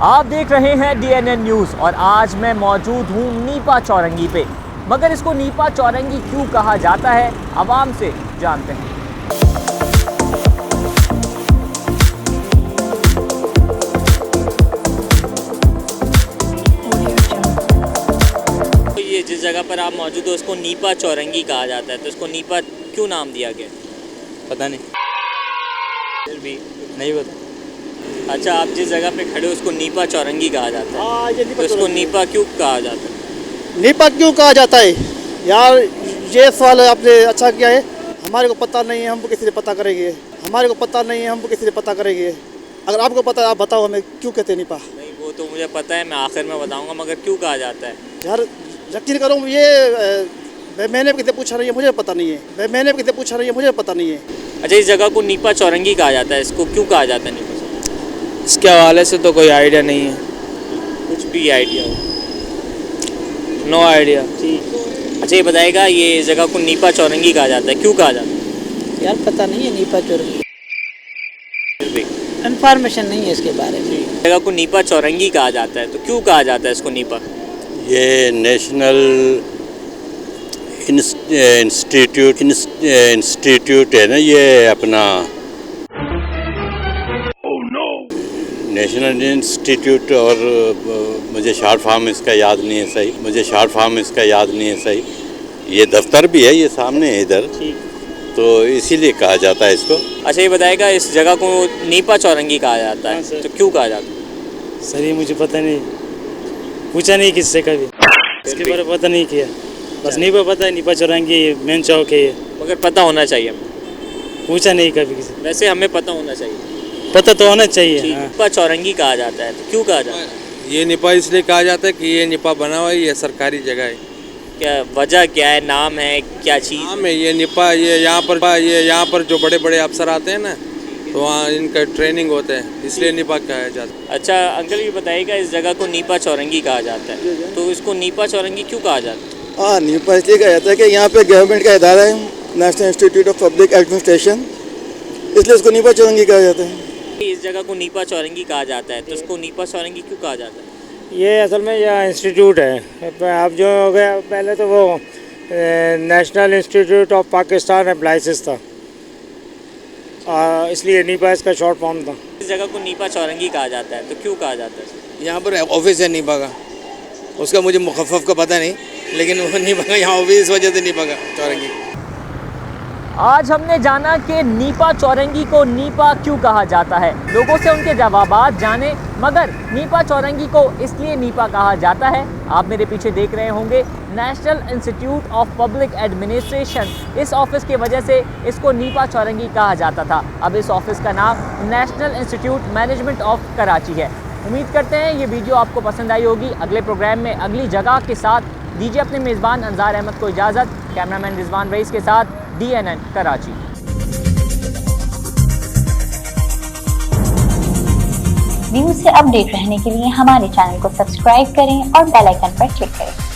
आप देख रहे हैं DNN न्यूज़ और आज मैं मौजूद हूँ नीपा चौरंगी पे। मगर इसको नीपा चौरंगी क्यों कहा जाता है, आवाम से जानते हैं। तो ये जिस जगह पर आप मौजूद हो उसको नीपा चौरंगी कहा जाता है, तो इसको नीपा क्यों नाम दिया गया? पता नहीं, फिर भी नहीं पता। अच्छा, आप जिस जगह पे खड़े हो उसको नीपा चौरंगी कहा जाता है, तो इसको नीपा क्यों कहा जाता है? नीपा क्यों कहा जाता है यार, ये सवाल आपने अच्छा किया है। हमारे को पता नहीं है, हमको किसी से पता करेंगे। हमारे को पता नहीं है, हमको किसी से पता करेंगे। अगर आपको पता है आप बताओ हमें क्यों कहते हैं नीपा। नहीं, वो तो मुझे पता है, मैं आखिर में बताऊंगा, मगर क्यों कहा जाता है? यार यकीन करो, ये मैंने किसी पूछा नहीं है, मुझे पता नहीं है। मैंने किसी पूछा नहीं है, मुझे पता नहीं है। अच्छा, इस जगह को नीपा चौरंगी कहा जाता है, इसको क्यों कहा जाता है नीपा? इसके हवाले से तो कोई आइडिया नहीं है, कुछ भी आइडिया हो? No idea. अच्छा, ये बताएगा ये इस जगह को नीपा चौरंगी कहा जाता है, क्यों कहा जाता है? यार पता नहीं है नीपा चौरंगी, फिर भी इन्फॉर्मेशन नहीं है इसके बारे में। इस जगह को नीपा चौरंगी कहा जाता है, तो क्यों कहा जाता है इसको नीपा? ये नेशनल इंस्टीट्यूट है ना, ये अपना नेशनल इंस्टीट्यूट, और मुझे शॉर्ट फॉर्म इसका याद नहीं है सही। ये दफ्तर भी है, ये सामने है इधर, तो इसीलिए कहा जाता है इसको। अच्छा, ये बताएगा इस जगह को नीपा चौरंगी कहा जाता है, तो क्यों कहा जाता है? सर ये मुझे पता नहीं, पूछा नहीं किससे कभी, इसके बारे में पता नहीं किया। बस नीपा पता है, नीपा चौरंगी मेन चौक है ये, मगर पता होना चाहिए हमें। पूछा नहीं कभी किसी। वैसे हमें पता होना चाहिए, पता तो होना चाहिए। हाँ। नीपा चौरंगी कहा जाता है, तो क्यों कहा जाता है? ये निपा इसलिए कहा जाता है कि ये निपा बना हुआ है, ये सरकारी जगह है। क्या वजह क्या है, नाम है, क्या चीज़? नाम है ये निपा, ये यहाँ पर जो बड़े बड़े अफसर आते हैं ना, तो वहाँ इनका ट्रेनिंग होते हैं, इसलिए निपा कहा जाता है। अच्छा अंकल, ये बताइएगा इस जगह को नीपा चौरंगी कहा जाता है, तो इसको नीपा चौरंगी क्यों कहा जाता है? हाँ, नीपा इसलिए कहा जाता है कि यहाँ पे गवर्नमेंट का इदारा है, national institute of public administration, इसलिए इसको नीपा चौरंगी कहा जाता है। इस जगह को नीपा चौरंगी कहा जाता है, तो इसको नीपा चौरंगी क्यों कहा जाता है? ये असल में यह इंस्टीट्यूट है। अब जो हो गया, पहले तो वो national institute of Pakistan employees था, इसलिए नीपा इसका शॉर्ट फॉर्म था। इस जगह को नीपा चौरंगी कहा जाता है, तो क्यों कहा जाता है? यहाँ पर ऑफिस है नीपा का, उसका मुझे मुखफ़फ़ का पता नहीं, लेकिन वो नीपा का यहाँ ऑफिस, इस वजह से नीपा का चौरंगी। आज हमने जाना कि नीपा चौरंगी को नीपा क्यों कहा जाता है, लोगों से उनके जवाबात जाने। मगर नीपा चौरंगी को इसलिए नीपा कहा जाता है, आप मेरे पीछे देख रहे होंगे national institute of public administration, इस ऑफिस की वजह से इसको नीपा चौरंगी कहा जाता था। अब इस ऑफिस का नाम national institute management of Karachi है। उम्मीद करते हैं ये वीडियो आपको पसंद आई होगी। अगले प्रोग्राम में अगली जगह के साथ दीजिए अपने मेज़बान अंजार अहमद को इजाज़त। कैमरामैन रिजवान रईस के साथ DNN कराची। न्यूज़ से अपडेट रहने के लिए हमारे चैनल को सब्सक्राइब करें और बेल आइकन पर क्लिक करें।